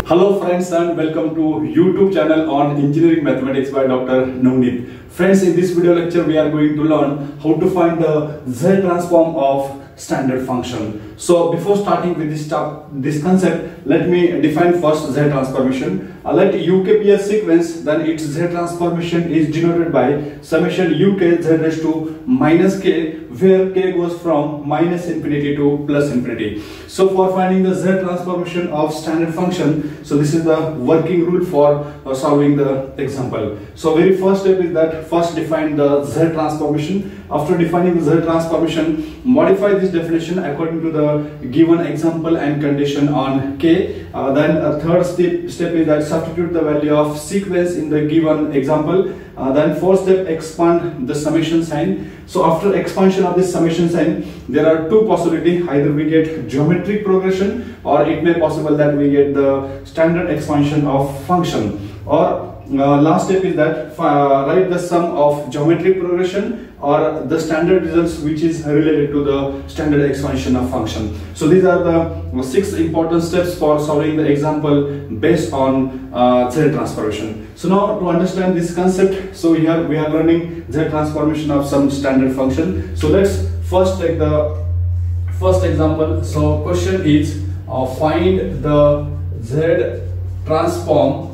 Hello friends and welcome to YouTube channel on Engineering Mathematics by Dr. Navneet. Friends, in this video lecture we are going to learn how to find the Z transform of standard function. So before starting with this concept, let me define first Z transformation. Let UK be a sequence, then its Z transformation is denoted by summation UK Z raised to minus k, where k goes from minus infinity to plus infinity. So for finding the Z transformation of standard function, so this is the working rule for solving the example. So very first step is that first define the Z transformation. After defining the Z transformation, modify this definition according to the given example and condition on k. Then a third step is that substitute the value of sequence in the given example. Then fourth step, expand the summation sign. So after expansion of this summation sign, there are two possibilities: either we get geometric progression, or it may possible that we get the standard expansion of function. Or last step is that write the sum of geometric progression or the standard results which is related to the standard expansion of function. So these are the 6 important steps for solving the example based on Z transformation. So now to understand this concept, so here we are learning Z transformation of some standard function. So let's first take the first example. So question is find the Z transform.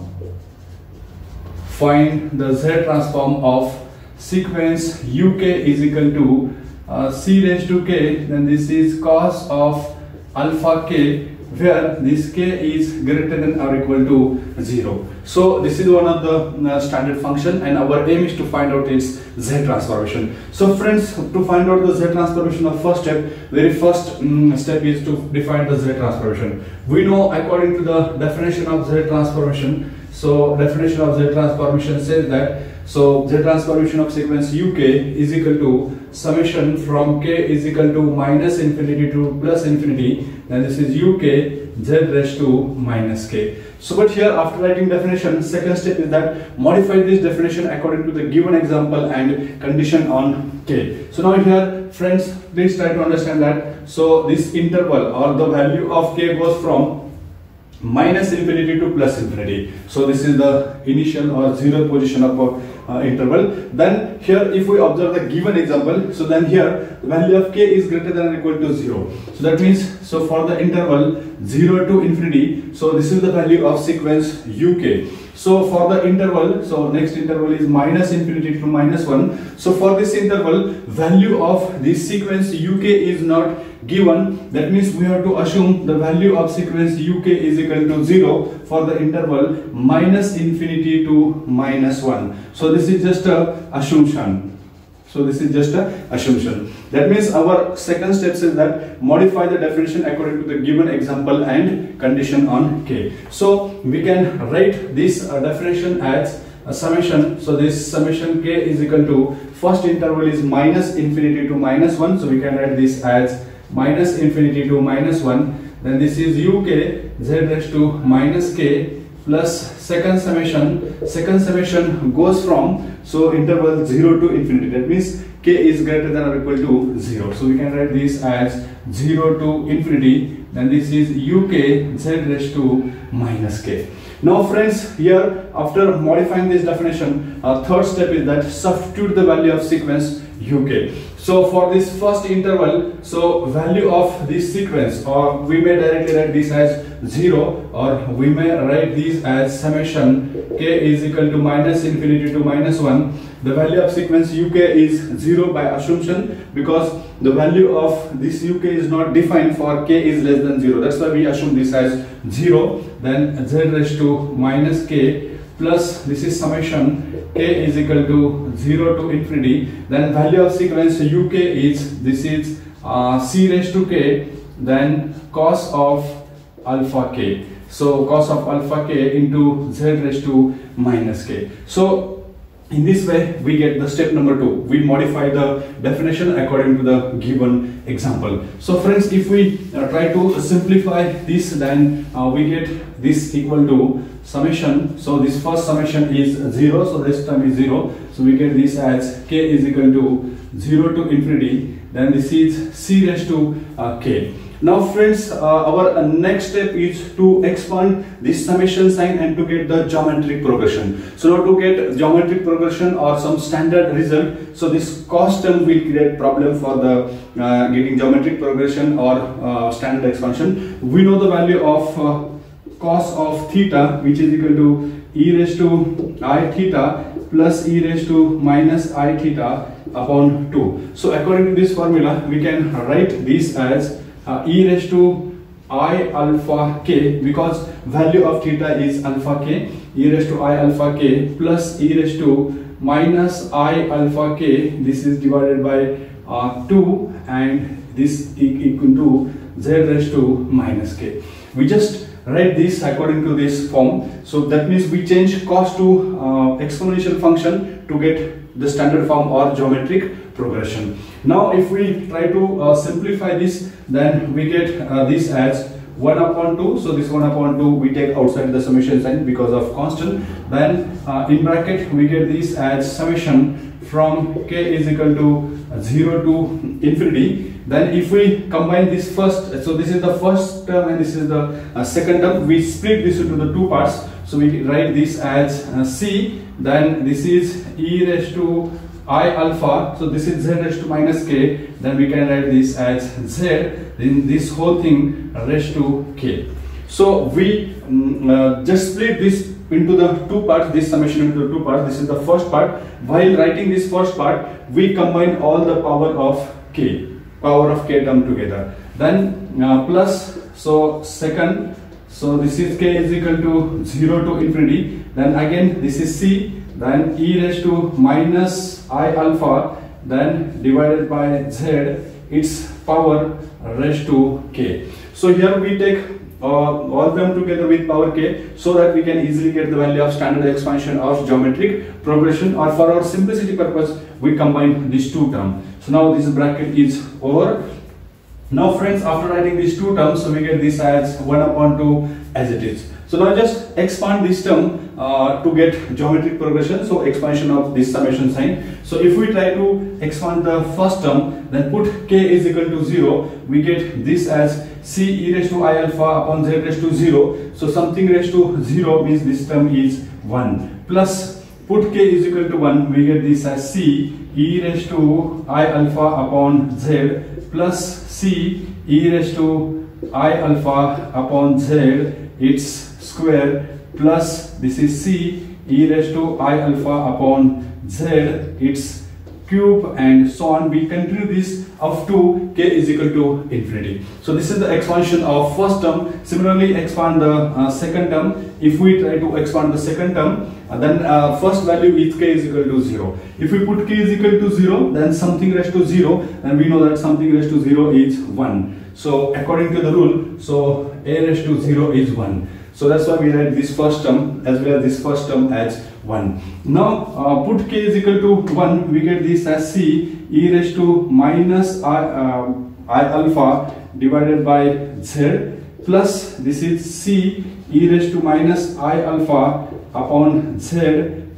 Find the Z transform of sequence UK is equal to c raised to k, then this is cos of alpha k, where this k is greater than or equal to 0. So this is one of the standard function, and our aim is to find out its Z transformation. So friends, to find out the Z transformation of first step, very first step is to define the Z transformation. We know according to the definition of Z transformation. So definition of Z transformation says that Z transformation of sequence UK is equal to summation from k is equal to minus infinity to plus infinity, then this is UK Z raised to minus k. So but here after writing definition, second step is that modify this definition according to the given example and condition on k. So now here friends, please try to understand that so this interval or the value of k goes from minus infinity to plus infinity. So this is the initial or zero position of interval. Then here if we observe the given example, so then here the value of k is greater than or equal to 0. So that means so for the interval 0 to infinity, so this is the value of sequence UK. So for the interval, so next interval is minus infinity to minus 1. So for this interval, value of this sequence UK is not given. That means we have to assume the value of sequence UK is equal to 0 for the interval minus infinity to minus 1. So this is just a assumption. So this is just a assumption. That means our second step is that modify the definition according to the given example and condition on k. So we can write this definition as a summation. So this summation k is equal to first interval is minus infinity to minus 1. So we can write this as minus infinity to minus 1. Then this is UK Z raised to minus k plus second summation. Second summation goes from so interval 0 to infinity. That means k is greater than or equal to 0. So we can write this as 0 to infinity. Then this is UK Z raised to minus k. Now friends, here after modifying this definition, third step is that substitute the value of sequence UK. So for this first interval, so value of this sequence, or we may directly write this as 0, or we may write this as summation k is equal to minus infinity to minus 1. The value of sequence UK is 0 by assumption, because the value of this UK is not defined for k is less than 0. That's why we assume this as 0. Then Z raised to minus k plus this is summation k is equal to 0 to infinity. Then value of sequence UK is this is c raised to k, then cos of alpha k. So cos of alpha k into Z raised to minus k. So in this way we get the step number 2. We modify the definition according to the given example. So friends, if we try to simplify this, then we get this equal to summation. So this first summation is 0, so this term is 0. So we get this as k is equal to 0 to infinity. Then this is c raised to k. Now friends, our next step is to expand this summation sign and to get the geometric progression. So now to get geometric progression or some standard result, so this cos term will create problem for the getting geometric progression or standard expansion. We know the value of cos of theta, which is equal to e raised to I theta plus e raised to minus I theta upon 2. So according to this formula, we can write this as e raised to I alpha k, because value of theta is alpha k, e raised to I alpha k plus e raised to minus I alpha k, this is divided by 2, and this equal to z raised to minus k. We just write this according to this form. So that means we change cos to exponential function to get the standard form or geometric progression. Now if we try to simplify this, then we get this as 1 upon 2. So this 1 upon 2 we take outside the summation sign because of constant. Then in bracket we get this as summation from k is equal to 0 to infinity. Then if we combine this first, so this is the first term and this is the second term, we split this into the two parts. So we write this as c, then this is e raised to I alpha, so this is z raised to minus k, then we can write this as z, then this whole thing raised to k. So we just split this into the two parts, this summation into the two parts. This is the first part. While writing this first part, we combine all the power of k term together. Then plus, so second, so this is k is equal to 0 to infinity. Then again this is c, then e raised to minus I alpha, then divided by z, its power raised to k. So here we take all of them together with power k, so that we can easily get the value of standard expansion of geometric progression, or for our simplicity purpose we combine these two terms. So now this bracket is over. Now friends, after writing these two terms, so we get this as 1 upon 2 as it is. So now just expand this term to get geometric progression, so expansion of this summation sign. So if we try to expand the first term, then put k is equal to 0, we get this as c e raised to I alpha upon z raised to 0. So something raised to 0 means this term is 1, plus put k is equal to 1, we get this as c e raised to I alpha upon z plus c e raised to I alpha upon z, its square, plus this is c e raised to I alpha upon z, its cube, and so on. We continue this up to k is equal to infinity. So this is the expansion of first term. Similarly expand the second term. If we try to expand the second term, then first value is k is equal to 0. If we put k is equal to 0, then something raised to 0, and we know that something raised to 0 is 1. So according to the rule, so a raised to 0 is 1. So that's why we write this first term as well as this first term as 1. Now put k is equal to 1, we get this as c e raised to minus I alpha divided by z, plus this is c e raised to minus I alpha upon z,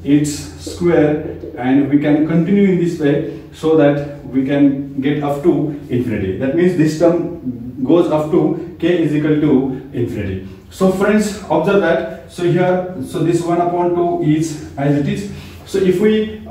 its square, and we can continue in this way so that we can get up to infinity. That means this term goes up to k is equal to infinity. So friends, observe that. So here, so this 1 upon 2 is as it is. So if we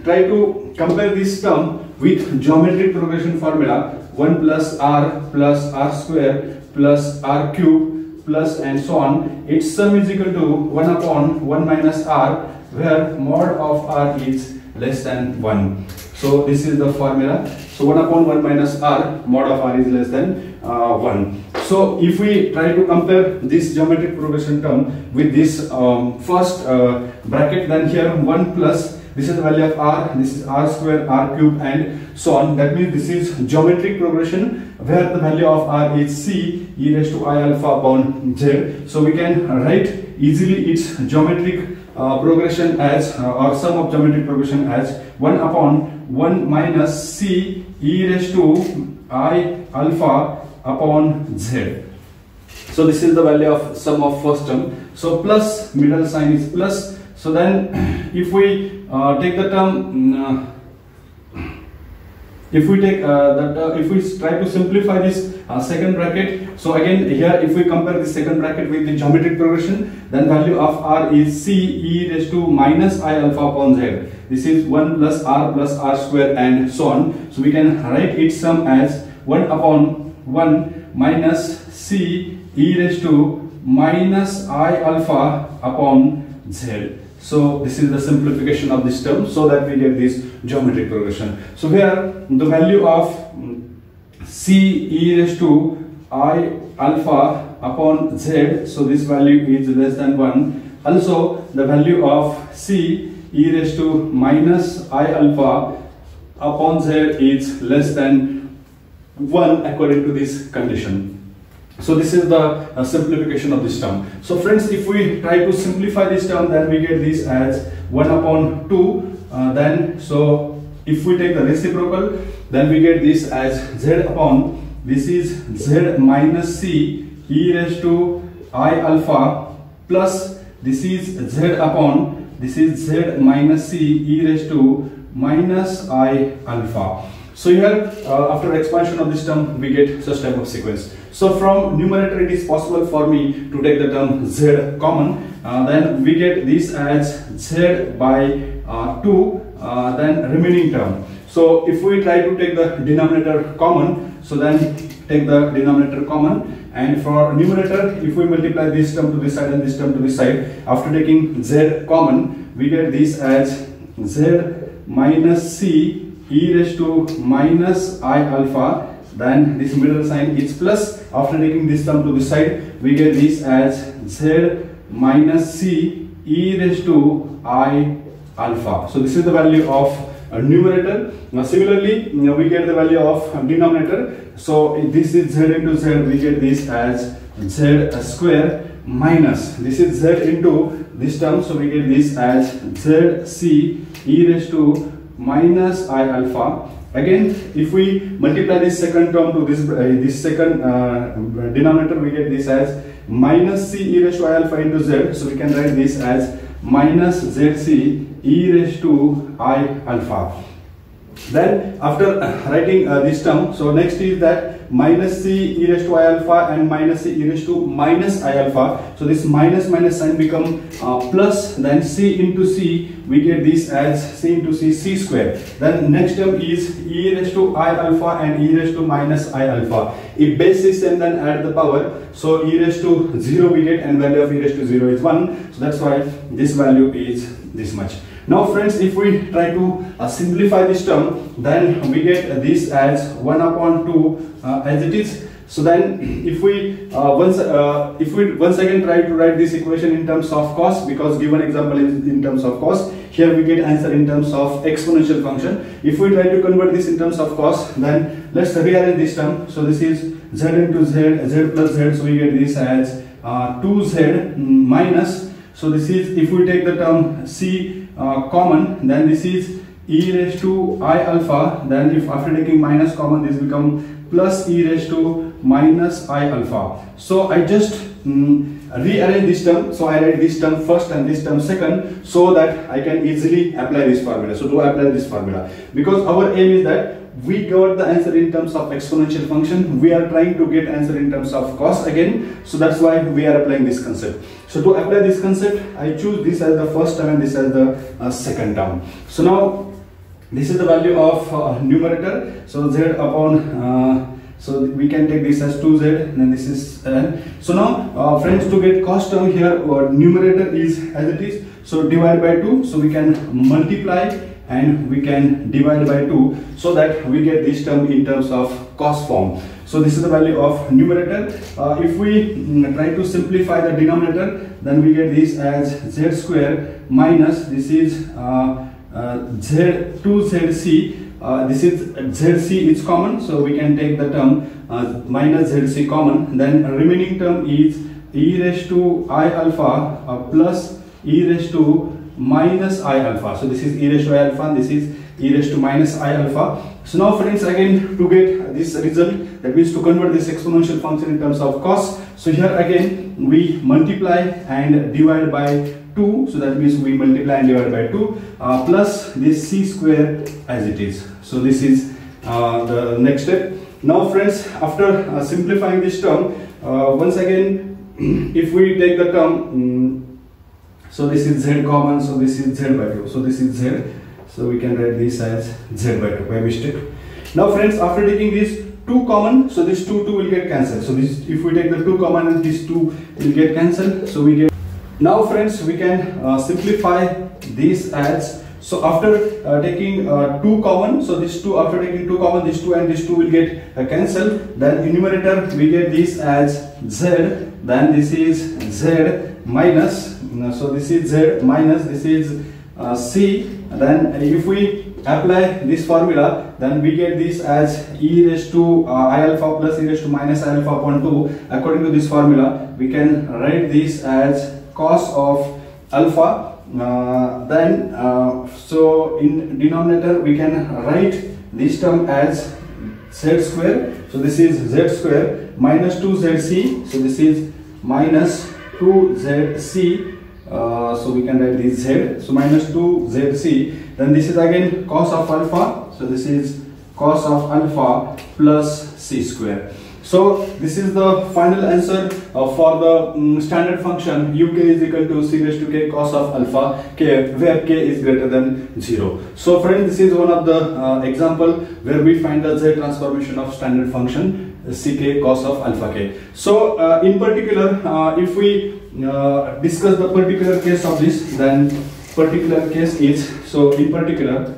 try to compare this term with geometric progression formula, 1 plus r square plus r cube plus and so on, its sum is equal to 1 upon 1 minus r, where mod of r is less than 1. So this is the formula. So 1 upon 1 minus r, mod of r is less than 1. So if we try to compare this geometric progression term with this first bracket, then here 1 plus, this is the value of r, this is r square, r cube, and so on. That means this is geometric progression where the value of r is c e raised to I alpha upon z. So we can write easily its geometric progression as or sum of geometric progression as 1 upon 1 minus c e raised to I alpha upon z. So this is the value of sum of first term. So plus, middle sign is plus. So then if we take the term if we take if we try to simplify this second bracket, so again here if we compare the second bracket with the geometric progression, then value of r is c e raised to minus I alpha upon z. This is 1 plus r square and so on. So we can write its sum as 1 upon 1 minus c e raised to minus I alpha upon z. So this is the simplification of this term, so that we get this geometric progression. So here the value of c e raised to I alpha upon z, so this value is less than 1. Also the value of c e raised to minus I alpha upon z is less than 1 according to this condition. So this is the simplification of this term. So friends, if we try to simplify this term, then we get this as 1 upon 2. Then so if we take the reciprocal, then we get this as z upon, this is z minus c e raised to I alpha plus this is z upon, this is z minus c e raised to minus I alpha. So here after expansion of this term we get such type of sequence. So from numerator it is possible for me to take the term z common, then we get this as z by 2, then remaining term. So if we try to take the denominator common, so then take the denominator common, and for numerator if we multiply this term to this side and this term to this side, after taking z common we get this as z minus c e raised to minus I alpha, then this middle sign is plus. After taking this term to this side we get this as z minus c e raised to I alpha. So this is the value of numerator. Now similarly we get the value of denominator. So this is z into z, we get this as z square minus this is z into this term, so we get this as z c e raised to minus I alpha. Again if we multiply this second term to this second denominator, we get this as minus c e raised to I alpha into z, so we can write this as minus zc e raised to I alpha. Then after writing this term, so next is that minus c e raised to I alpha and minus c e raised to minus I alpha. So this minus sign become plus, then c into c, we get this as c into c, c square. Then next term is e raised to I alpha and e raised to minus I alpha. If base is same, then add the power. So e raised to 0 we get, and value of e raised to 0 is 1. So that's why this value is this much. Now friends, if we try to simplify this term, then we get this as 1 upon 2 as it is. So then if we once again try to write this equation in terms of cos, because given example is in terms of cos, here we get answer in terms of exponential function. If we try to convert this in terms of cos, then let's rearrange this term. So this is z into z, z plus z, so we get this as 2z minus, so this is, if we take the term c common, then this is e raised to I alpha, then if after taking minus common, this become plus e raised to minus I alpha. So I just rearrange this term, so I write this term first and this term second, so that I can easily apply this formula. So to apply this formula, because our aim is that we got the answer in terms of exponential function, we are trying to get answer in terms of cos again, so that's why we are applying this concept. So to apply this concept, I choose this as the first term and this as the second term. So now this is the value of numerator, so z upon so we can take this as 2z, and this is so now friends, to get cos term here, numerator is as it is, so divide by 2, so we can multiply and we can divide by 2, so that we get this term in terms of cos form. So this is the value of numerator. If we try to simplify the denominator, then we get this as z square minus this is z2zc. This is zc is common, so we can take the term minus zc common. Then remaining term is e raised to I alpha plus e raised to minus I alpha. So this is e raised to I alpha, and this is e raised to minus I alpha. So now friends, again to get this result, that means to convert this exponential function in terms of cos, so here again we multiply and divide by 2, so that means we multiply and divide by 2 plus this c square as it is. So this is the next step. Now friends, after simplifying this term, once again, if we take the term, so this is z common, so this is z by 2, so this is z, so we can write this as z by 2 by mistake. Now friends, after taking these 2 common, so this 2 will get cancelled. So this, if we take the 2 common, and these 2 will get cancelled, so we get. Now friends, we can simplify this as, so after taking 2 common, so this 2, after taking 2 common, this 2 and this 2 will get cancelled. Then in numerator we get this as z, then this is z minus, so this is z minus, this is c. Then if we apply this formula, then we get this as e raised to I alpha plus e raised to minus I alpha upon 2. According to this formula, we can write this as cos of alpha. So in denominator we can write this term as z square. So this is z square minus 2zc. So this is minus 2zc. So we can write this z. So minus 2zc. Then this is again cos of alpha. So this is cos of alpha plus c square. So this is the final answer for the standard function uk is equal to c raised to k cos of alpha k, where k is greater than 0. So friends, this is one of the example where we find the z transformation of standard function ck cos of alpha k. So in particular, if we discuss the particular case of this, then particular case is, so in particular,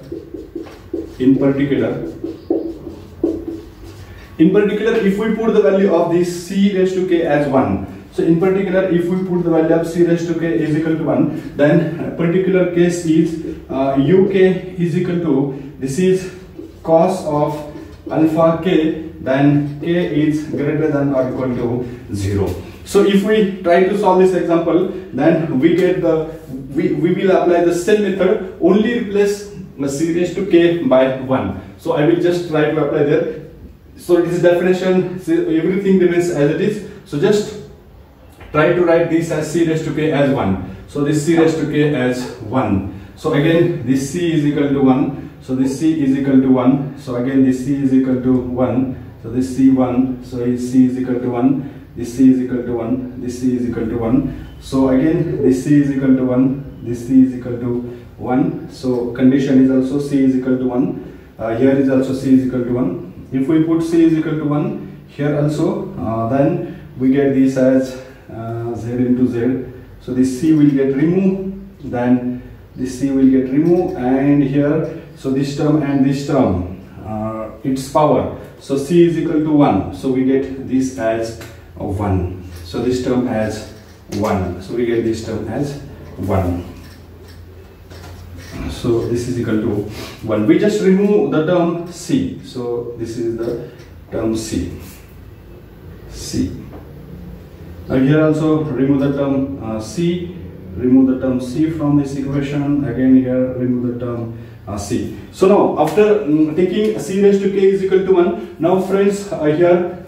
if we put the value of this c raised to k as 1, so in particular, if we put the value of c raised to k is equal to 1, then particular case is uk is equal to, this is cos of alpha k, then k is greater than or equal to 0. So if we try to solve this example, then we get the, we will apply the same method, only replace c raised to k by 1. So I will just try to apply there. So it is definition, everything remains as it is. So just try to write this as c raised to k as 1. So this c raised to k as 1. So again this c is equal to 1. So this c is equal to 1. So again this c is equal to 1. So this c1. So c is equal to 1. This c is equal to 1. This c is equal to 1. So again this c is equal to 1. This c is equal to 1. So condition is also c is equal to 1. Here is also c is equal to 1. If we put c is equal to 1 here also, then we get this as z into z. So this c will get removed, then this c will get removed, and here, so this term and this term, its power. So c is equal to 1. So we get this as 1. So this term as 1. So we get this term as 1. So this is equal to 1. We just remove the term c. So this is the term c. Now here also remove the term c. Remove the term c from this equation. Again here remove the term c. So now after taking c raised to k is equal to 1, now friends, here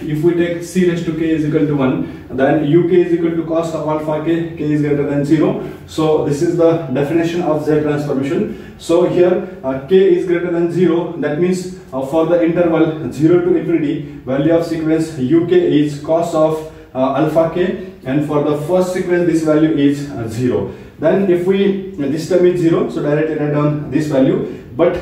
if we take c raised to k is equal to 1, then uk is equal to cos of alpha k, k is greater than 0. So this is the definition of z transformation. So here k is greater than 0, that means for the interval 0 to infinity, value of sequence uk is cos of alpha k, and for the first sequence this value is 0. Then if we, this term is 0, so directly write down this value, but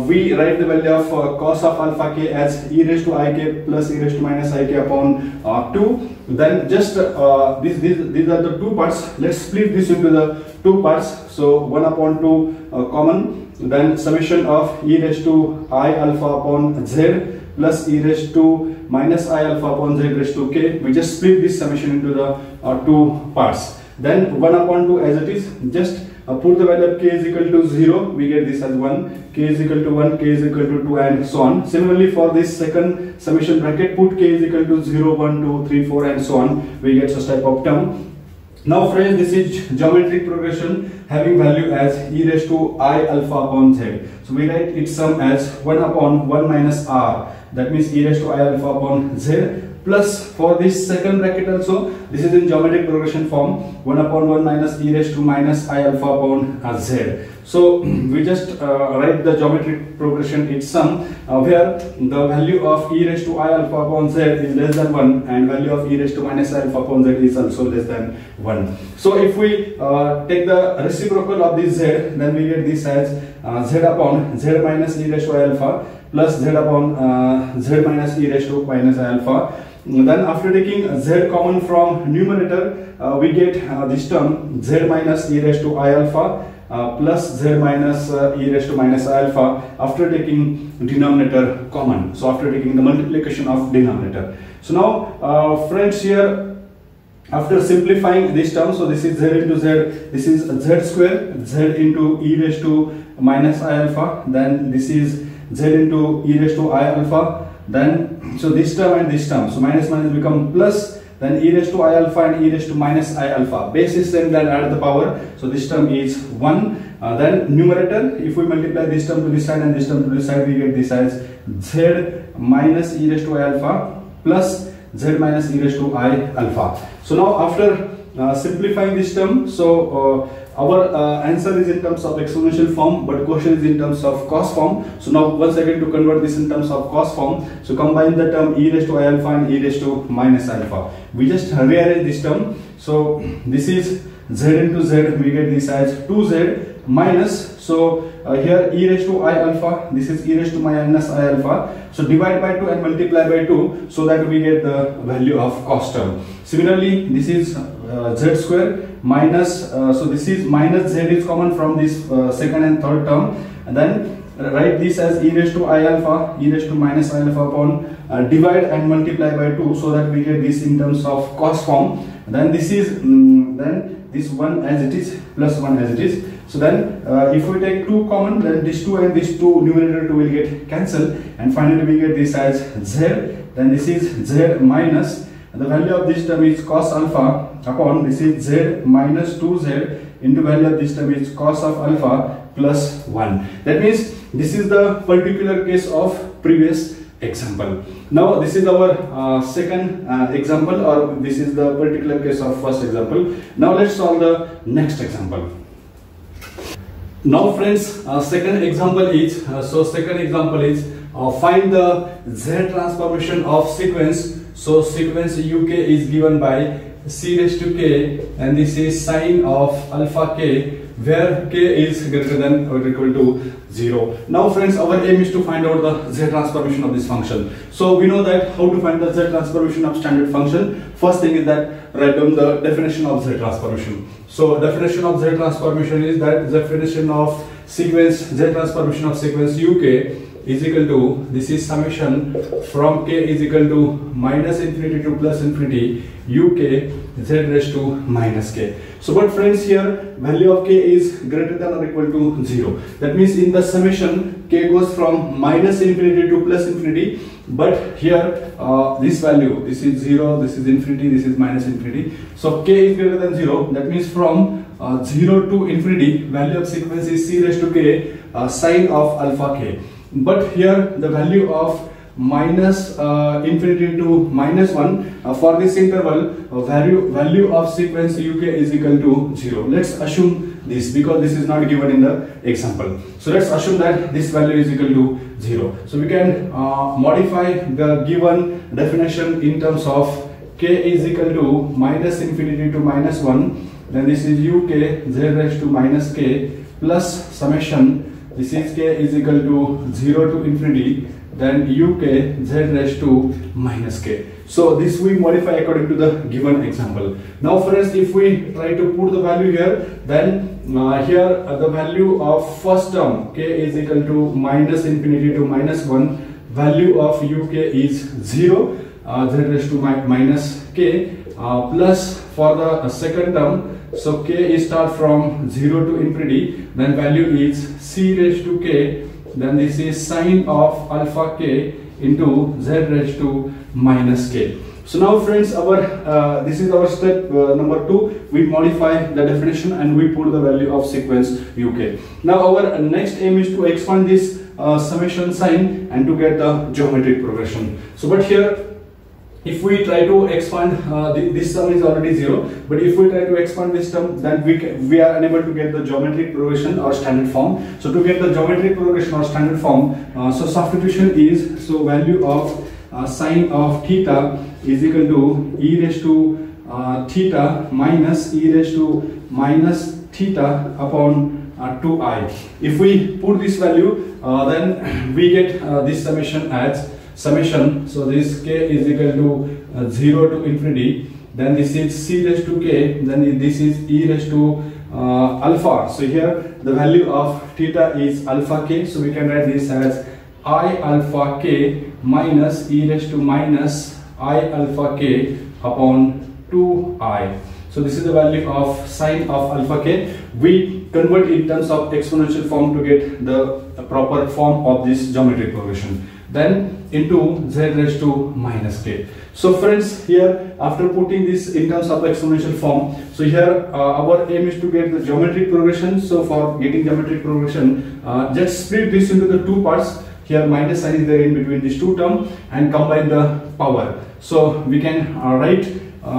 we write the value of cos of alpha k as e raised to ik plus e raised to minus ik upon 2. Then just these are the two parts. Let's split this into the two parts. So 1 upon 2 common, then summation of e raised to I alpha upon z plus e raised to minus I alpha upon z raised to k. We just split this summation into the two parts. Then 1 upon 2 as it is, just put the value of k is equal to 0, we get this as 1, k is equal to 1, k is equal to 2, and so on. Similarly for this second summation bracket, put k is equal to 0, 1, 2, 3, 4, and so on, we get such type of term. Now friends, this is geometric progression having value as e raised to I alpha upon z. So we write its sum as 1 upon 1 minus r, that means e raised to I alpha upon z plus for this second bracket also, this is in geometric progression form, 1 upon 1 minus e raised to minus I alpha upon z. So we just write the geometric progression its sum, where the value of e raised to I alpha upon z is less than 1 and value of e raised to minus I alpha upon z is also less than 1. So if we take the reciprocal of this z, then we get this as z upon z minus e raised to I alpha plus z upon z minus e raised to minus I alpha. Then after taking z common from numerator, we get this term z minus e raised to I alpha plus z minus e raised to minus I alpha after taking denominator common. So after taking the multiplication of denominator. So now friends, here after simplifying this term, so this is z into z, this is z square, z into e raised to minus I alpha, then this is z into e raised to I alpha, then so this term and this term, so minus minus become plus, then e raised to I alpha and e raised to minus I alpha, base is same, then add the power, so this term is 1. Then numerator, if we multiply this term to this side and this term to this side, we get this as z minus e raised to I alpha plus z minus e raised to I alpha. So now after simplifying this term, so our answer is in terms of exponential form, but question is in terms of cos form. So now once again to convert this in terms of cos form, so combine the term e raised to I alpha and e raised to minus alpha. We just rearrange this term. So this is z into z, we get this as 2z minus, so here e raised to I alpha, this is e raised to minus I alpha. So divide by 2 and multiply by 2 so that we get the value of cos term. Similarly, this is z square minus, so this is minus z is common from this second and third term, and then write this as e raised to I alpha, e raised to minus I alpha upon divide and multiply by 2 so that we get this in terms of cos form. Then this is then this 1 as it is plus 1 as it is. So then if we take 2 common, then this 2 and this 2 numerator 2 will get cancelled, and finally we get this as z, then this is z minus, the value of this term is cos alpha upon this is z minus 2z into value of this term is cos of alpha plus 1. That means this is the particular case of previous example. Now this is our second example, or this is the particular case of first example. Now let's solve the next example. Now friends, second example is find the z transformation of sequence. So sequence uk is given by c raised to k, and this is sine of alpha k, where k is greater than or equal to 0. Now friends, our aim is to find out the z transformation of this function. So we know that how to find the z transformation of standard function. First thing is that write down the definition of z transformation. So definition of z transformation is that the definition of sequence z transformation of sequence uk is equal to, this is summation from k is equal to minus infinity to plus infinity uk z raised to minus k. So but friends, here value of k is greater than or equal to 0. That means in the summation k goes from minus infinity to plus infinity, but here this value, this is 0, this is infinity, this is minus infinity. So k is greater than 0. That means from 0 to infinity, value of sequence is c raised to k sine of alpha k. But here the value of minus infinity to minus 1 for this interval, value of sequence uk is equal to 0. Let's assume this, because this is not given in the example. So let's assume that this value is equal to 0. So we can modify the given definition in terms of k is equal to minus infinity to minus 1, then this is uk z raised to minus k plus summation, this is k is equal to 0 to infinity, then uk z raised to minus k. So this we modify according to the given example. Now friends, if we try to put the value here, then here the value of first term k is equal to minus infinity to minus 1, value of uk is 0, z raised to minus k, plus for the second term, so k is start from 0 to infinity, then value is c raised to k, then this is sine of alpha k into z raised to minus k. So now friends, our this is our step number 2. We modify the definition and we put the value of sequence uk. Now our next aim is to expand this summation sign and to get the geometric progression. So but here if we try to expand this term is already 0, but if we try to expand this term, then we are unable to get the geometric progression or standard form. So to get the geometric progression or standard form, so substitution is, so value of sine of theta is equal to e raised to theta minus e raised to minus theta upon 2i. If we put this value, then we get this summation as summation. So this k is equal to 0 to infinity, then this is c raised to k, then this is e raised to alpha. So here the value of theta is alpha k, so we can write this as I alpha k minus e raised to minus I alpha k upon 2i. So this is the value of sine of alpha k. We convert in terms of exponential form to get the proper form of this geometric progression, then into z raised to minus k. So friends, here after putting this in terms of exponential form, so here our aim is to get the geometric progression. So for getting geometric progression, just split this into the two parts. Here minus sign is there in between these two terms and combine the power. So we can write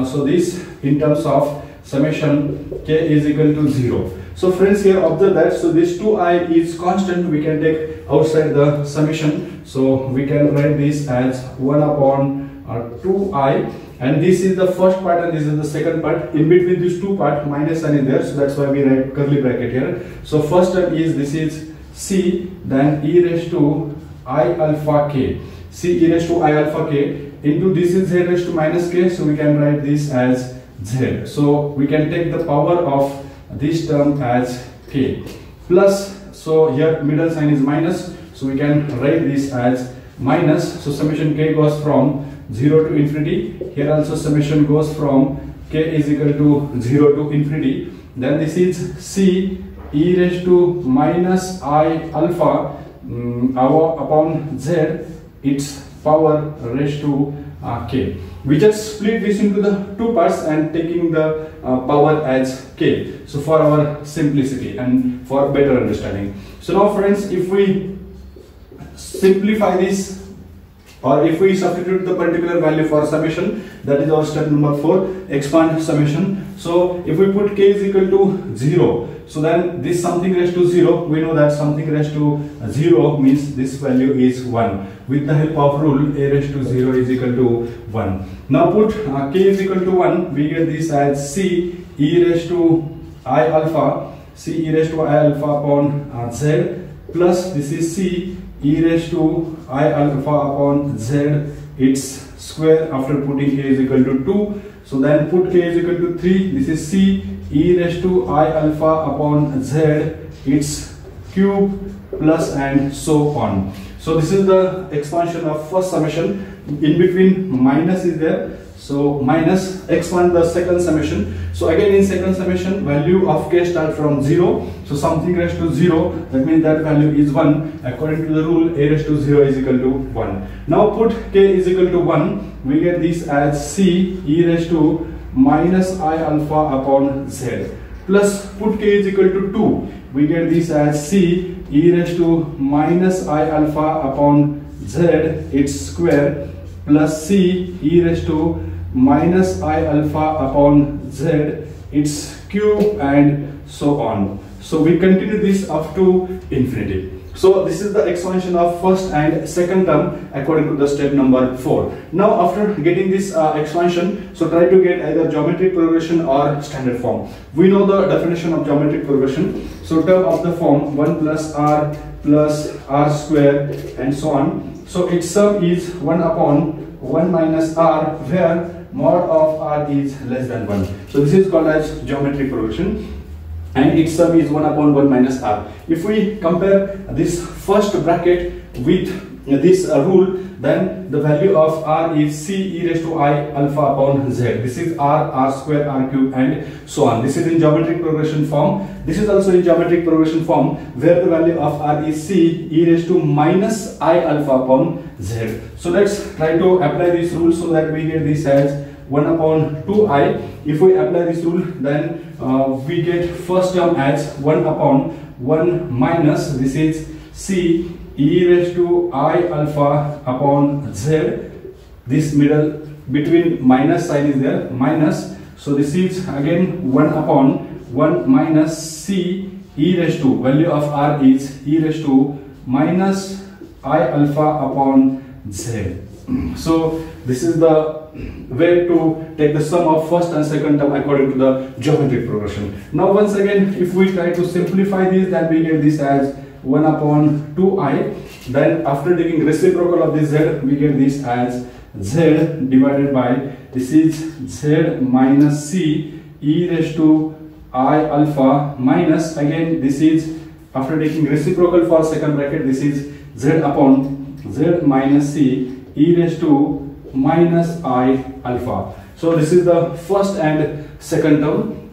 so this in terms of summation k is equal to 0. So friends, here observe that, so this 2i is constant, we can take outside the summation. So we can write this as 1 upon 2i, and this is the first part and this is the second part. In between these two parts minus sign is there, so that's why we write curly bracket here. So first term is, this is c, then e raised to I alpha k, c e raised to I alpha k into this is z raised to minus k, so we can write this as z. So we can take the power of this term as k plus, so here middle sign is minus, so we can write this as minus. So summation k goes from 0 to infinity. Here also summation goes from k is equal to 0 to infinity. Then this is c e raised to minus I alpha upon z, its power raised to k. We just split this into the two parts and taking the power as k, so for our simplicity and for better understanding. So now friends, if we simplify this, or if we substitute the particular value for summation, that is our step number 4, expand summation. So if we put k is equal to 0, so then this something raised to 0, we know that something raised to 0 means this value is 1. With the help of rule, a raised to 0 is equal to 1. Now put k is equal to 1, we get this as c e raised to I alpha, c e raised to I alpha upon z, plus this is c e raised to I alpha upon z, its square after putting k is equal to 2. So then put k is equal to 3, this is c e raised to I alpha upon z, its cube, plus and so on. So this is the expansion of first summation. In between minus is there, so minus, expand the second summation. So again in second summation, value of k start from 0, so something raised to 0, that means that value is 1. According to the rule, a raised to 0 is equal to 1. Now put k is equal to 1, we get this as c e raised to minus I alpha upon z, plus put k is equal to 2, we get this as c e raised to minus I alpha upon z, its square, plus c e raised to minus I alpha upon z, its cube, and so on. So we continue this up to infinity. So this is the expansion of first and second term according to the step number 4. Now after getting this expansion, so try to get either geometric progression or standard form. We know the definition of geometric progression. So term of the form 1 plus r square and so on. So its sum is 1 upon 1 minus r, where mod of r is less than 1. So this is called as geometric progression, and its sum is 1 upon 1 minus r. If we compare this first bracket with this rule, then the value of r is c e raised to I alpha upon z. This is r square, r cube, and so on. This is in geometric progression form. This is also in geometric progression form, where the value of r is c e raised to minus I alpha upon z. So let's try to apply this rule so that we get this as 1 upon 2i. If we apply this rule, then we get first term as 1 upon 1 minus, this is c e raised to I alpha upon z, this middle between minus sign is there, minus. So this is again 1 upon 1 minus c e raised to, value of r is e raised to minus I alpha upon z. So this is the way to take the sum of first and second term according to the geometric progression. Now once again, if we try to simplify this, then we get this as 1 upon 2i. Then after taking reciprocal of this z, we get this as z divided by, this is z minus c e raised to I alpha minus, again this is after taking reciprocal for second bracket, this is z upon z minus c e raised to minus I alpha. So this is the first and second term.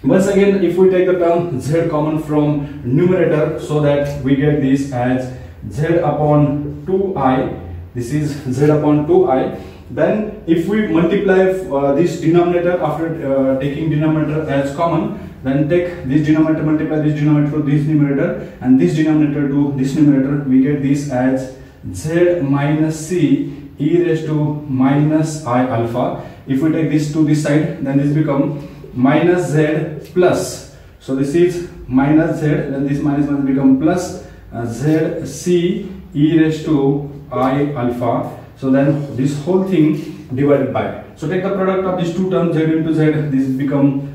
Once again, if we take the term z common from numerator, so that we get this as z upon 2i, this is z upon 2i. Then if we multiply this denominator after taking denominator as common, then take this denominator, multiply this denominator to this numerator and this denominator to this numerator, we get this as z minus c e raised to minus I alpha. If we take this to this side, then this become minus z plus. So this is minus z, then this minus become plus z c e raised to I alpha. So then this whole thing divided by. So take the product of these two terms, z into z, this become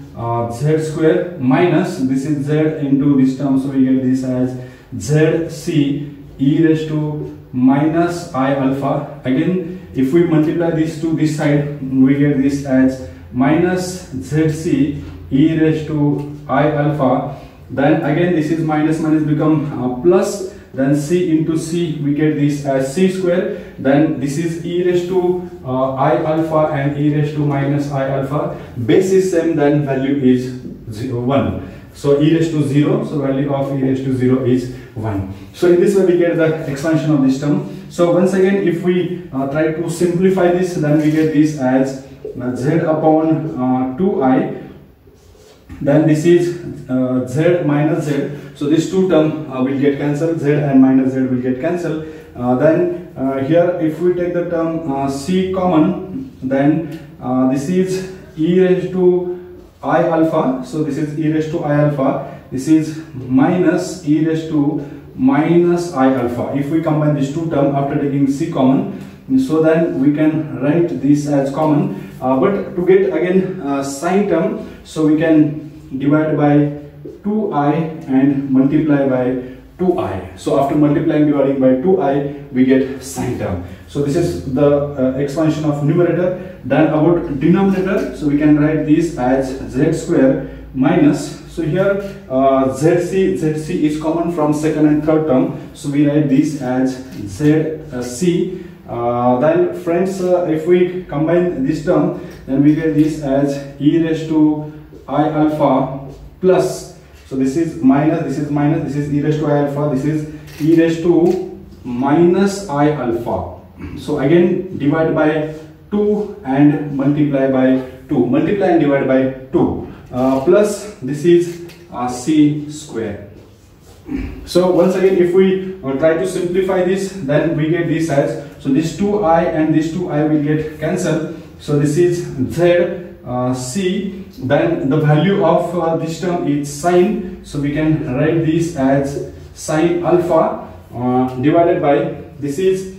z square minus this is z into this term. So we get this as z c e raised to minus I alpha. Again, if we multiply this to this side, we get this as minus zc e raised to I alpha. Then again this is minus become plus, then c into c, we get this as c square. Then this is e raised to I alpha and e raised to minus I alpha. Base is same, then value is 1. So e raised to 0, so value of e raised to 0 is 1. So in this way we get the expansion of this term. So once again, if we try to simplify this, then we get this as z upon 2i. Then this is z minus z. So this two term will get cancelled, z and minus z will get cancelled. Then here if we take the term c common, then this is e raised to I alpha. So this is e raised to I alpha. This is minus e raised to minus I alpha. If we combine these two terms after taking c common, so then we can write this as common. But to get again sine term, so we can divide by 2i and multiply by 2i. So after multiplying, dividing by 2i, we get sine term. So this is the expansion of numerator. Then about denominator, so we can write this as z square minus, so here zc is common from second and third term, so we write this as zc. Then friends, if we combine this term, then we get this as e raised to I alpha plus, so this is minus, this is minus, this is e raised to I alpha, this is e raised to minus I alpha. So again divide by 2 and multiply by 2, multiply and divide by 2, plus this is c square. So once again, if we try to simplify this, then we get this as, so this 2i and this 2i will get cancelled. So this is z c, then the value of this term is sine, so we can write this as sine alpha divided by, this is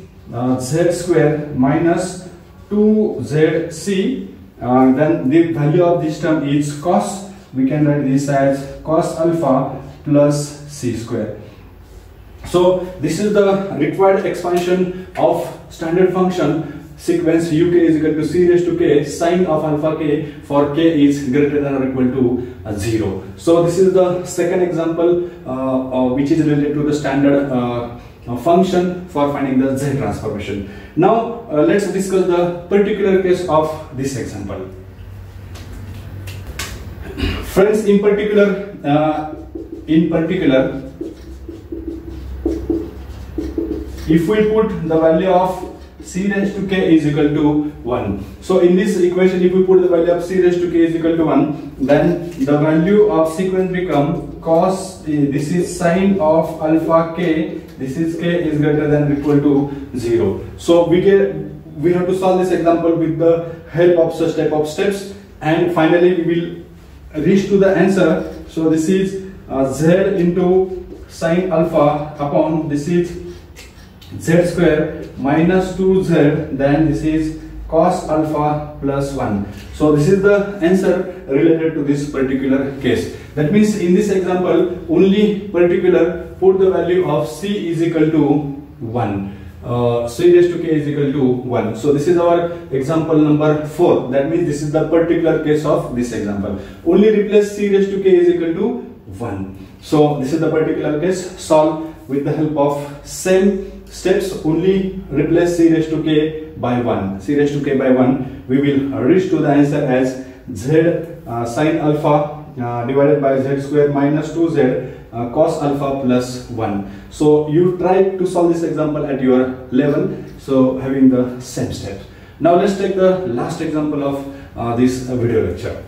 z square minus 2zc, then the value of this term is cos, we can write this as cos alpha plus c square. So this is the required expansion of standard function sequence uk is equal to c raised to k sine of alpha k for k is greater than or equal to 0. So this is the second example which is related to the standard function for finding the z transformation. Now let's discuss the particular case of this example. Friends, in particular if we put the value of c raised to k is equal to 1. So in this equation, if we put the value of c raised to k is equal to 1, then the value of sequence become cos, this is sine of alpha k, this is k is greater than or equal to 0. So we we have to solve this example with the help of such type of steps, and finally we will reach to the answer. So this is z into sine alpha upon this is z square minus 2z, then this is cos alpha plus 1. So this is the answer related to this particular case. That means in this example only particular put the value of c is equal to 1. C raised to k is equal to 1. So this is our example number 4. That means this is the particular case of this example. Only replace c raised to k is equal to 1. So this is the particular case. Solve with the help of same steps. Only replace c raised to k by 1. C raised to k by 1. We will reach to the answer as z sine alpha divided by z square minus 2z cos alpha plus 1. So you try to solve this example at your level, so having the same steps. Now let's take the last example of this video lecture.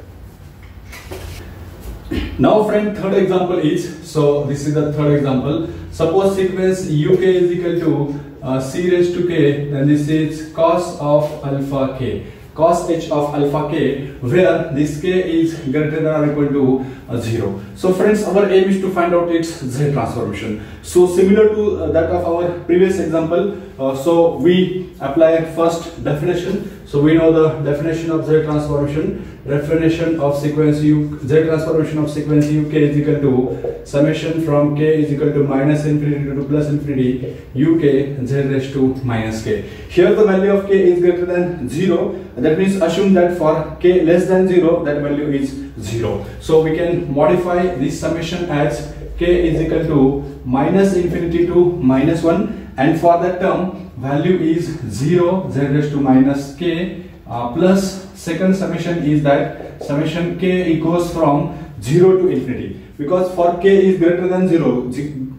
Now friend, third example is, so this is the third example. Suppose sequence uk is equal to c raised to k, then this is cos of alpha k, cos h of alpha k, where this k is greater than or equal to 0. So friends, our aim is to find out its z transformation. So similar to that of our previous example, so we apply first definition. So we know the definition of z transformation. Definition of sequence u, z transformation of sequence uk is equal to summation from k is equal to minus infinity to plus infinity uk z raised to minus k. Here the value of k is greater than 0. That means assume that for k less than 0, that value is 0. So we can modify this summation as k is equal to minus infinity to minus 1, and for that term value is 0 z raised to minus k plus second summation is that summation k equals from 0 to infinity, because for k is greater than 0,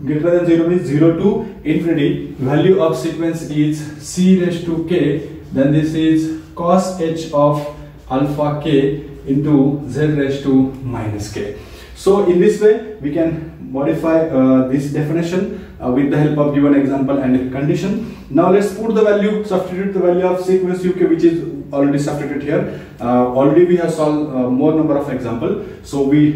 greater than 0 means 0 to infinity, value of sequence is c raised to k, then this is cos h of alpha k into z raised to minus k. So in this way we can modify this definition with the help of given example and condition. Now let's put the value, substitute the value of sequence uk, which is already substituted here. Already we have solved more number of example, so we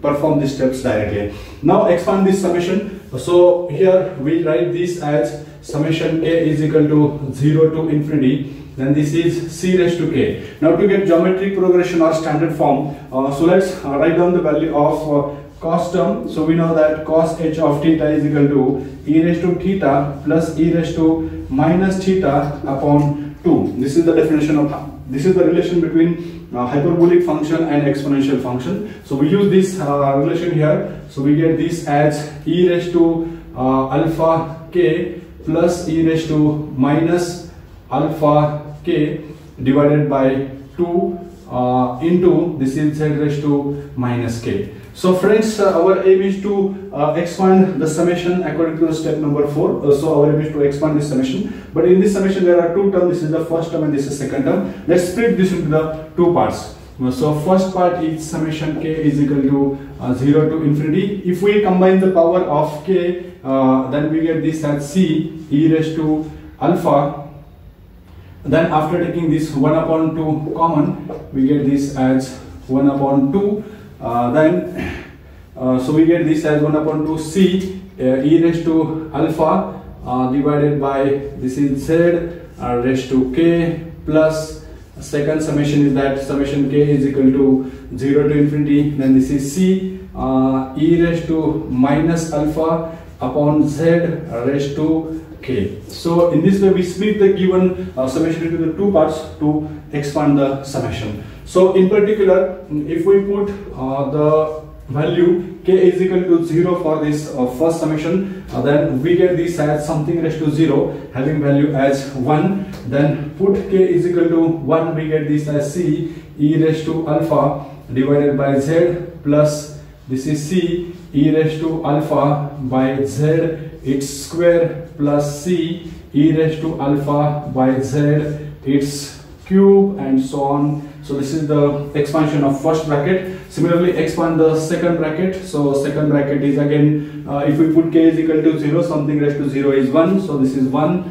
perform these steps directly. Now expand this summation. So here we write this as summation k is equal to 0 to infinity, then this is c raised to k. Now to get geometric progression or standard form, so let's write down the value of cos term. So we know that cos h of theta is equal to e raised to theta plus e raised to minus theta upon 2. This is the definition of, this is the relation between hyperbolic function and exponential function. So we use this relation here. So we get this as e raised to alpha k plus e raised to minus alpha k divided by 2 into this is z raised to minus k. So friends, our aim is to expand the summation according to the step number 4. So our aim is to expand this summation, but in this summation there are two terms. This is the first term and this is second term. Let's split this into the two parts. So first part is summation k is equal to 0 to infinity. If we combine the power of k, then we get this as c e raised to alpha. Then after taking this 1 upon 2 common, we get this as 1 upon 2. So we get this as 1 upon 2 c e raised to alpha divided by this is z raised to k plus second summation is that summation k is equal to 0 to infinity, then this is c e raised to minus alpha upon z raised to k. So in this way we split the given summation into the two parts to expand the summation. So in particular, if we put the value k is equal to 0 for this first summation, then we get this as something raised to 0 having value as 1. Then put k is equal to 1, we get this as c e raised to alpha divided by z plus this is c e raised to alpha by z its square plus c e raised to alpha by z its cube and so on. So this is the expansion of first bracket. Similarly, expand the second bracket. So second bracket is again, if we put k is equal to 0, something raised to 0 is 1. So this is 1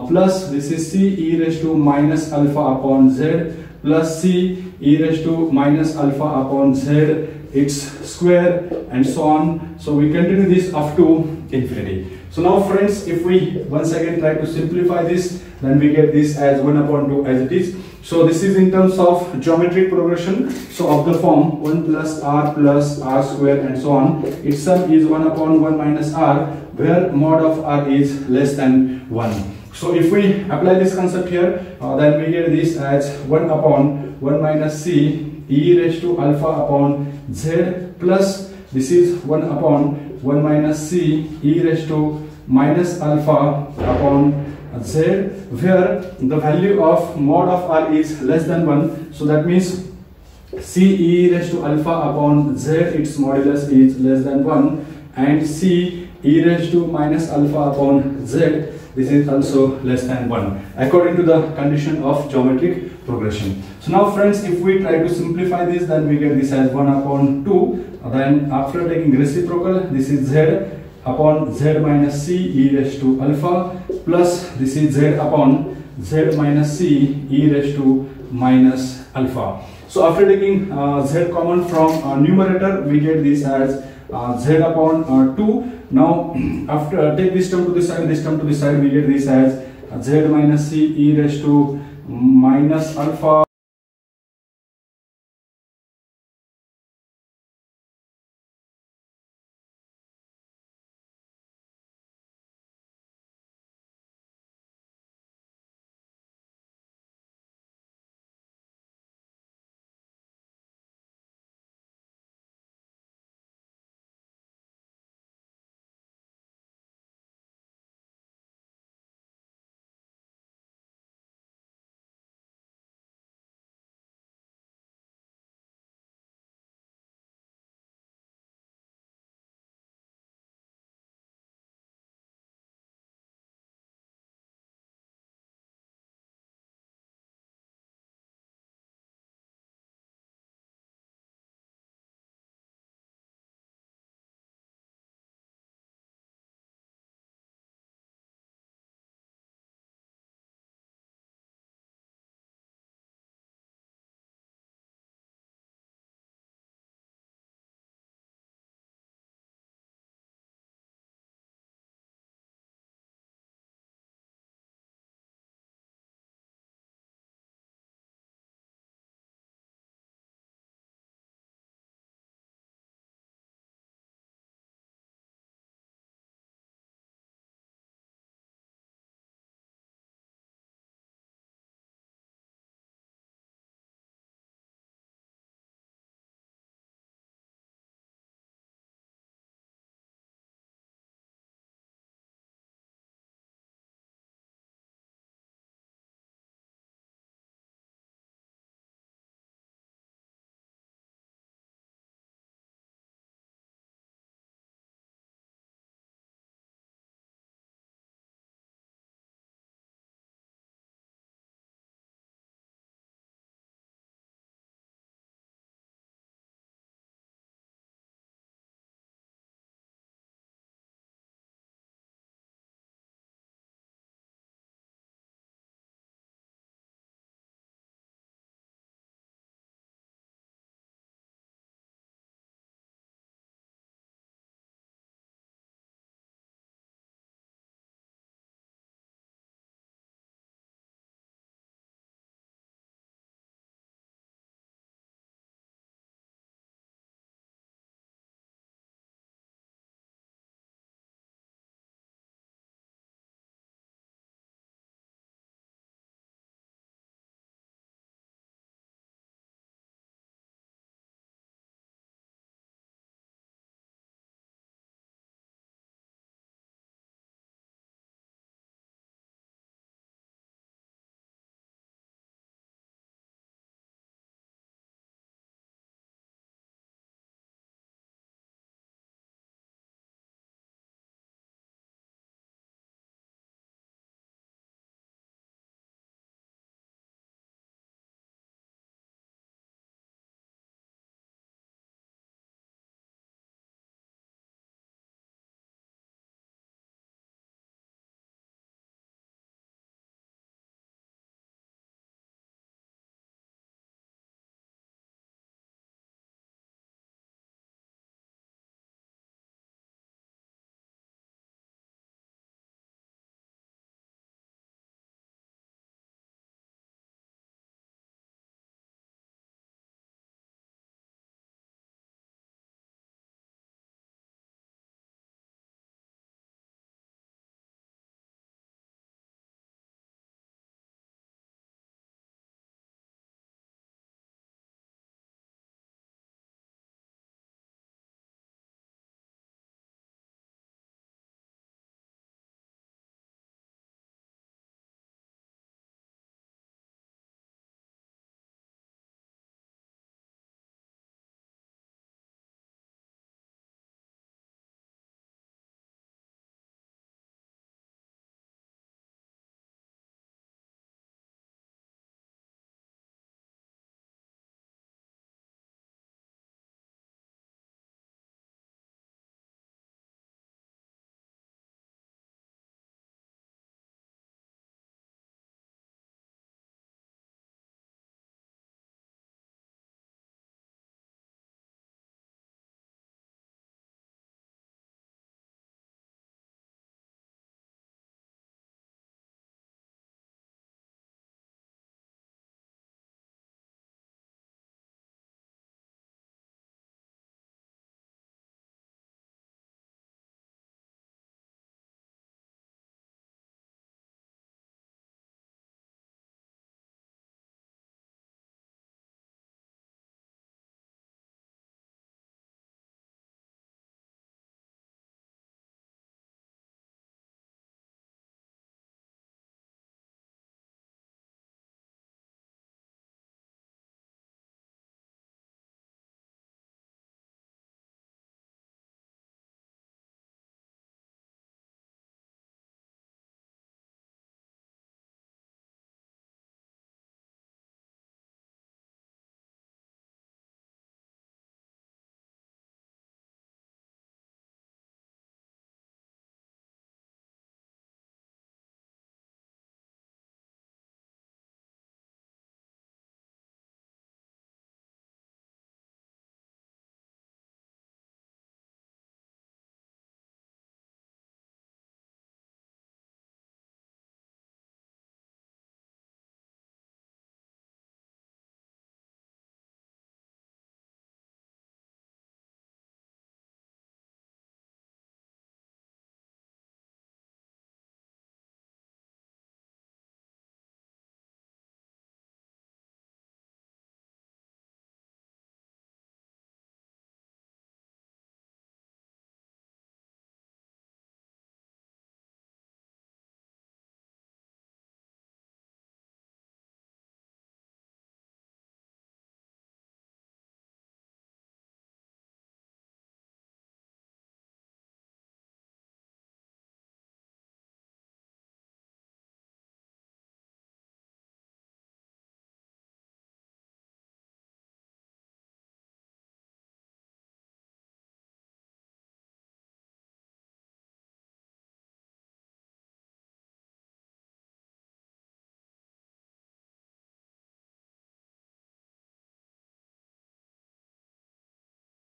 plus this is c e raised to minus alpha upon z plus c e raised to minus alpha upon z its square and so on. So we continue this up to infinity. So now friends, if we once again try to simplify this, then we get this as 1 upon 2 as it is. So this is in terms of geometric progression. So of the form 1 plus r square and so on. Its sum is 1 upon 1 minus r, where mod of r is less than 1. So if we apply this concept here, then we get this as 1 upon 1 minus c e raised to alpha upon z plus this is 1 upon 1 minus c e raised to minus alpha upon z, where the value of mod of r is less than 1. So that means c e raised to alpha upon z, its modulus is less than 1, and c e raised to minus alpha upon z, this is also less than 1 according to the condition of geometric progression. So now friends, if we try to simplify this, then we get this as 1 upon 2. Then after taking reciprocal, this is z upon z minus c e raised to alpha plus this is z upon z minus c e raised to minus alpha. So after taking z common from numerator, we get this as z upon 2. Now after take this term to this side, this term to this side, we get this as z minus c e raised to minus alpha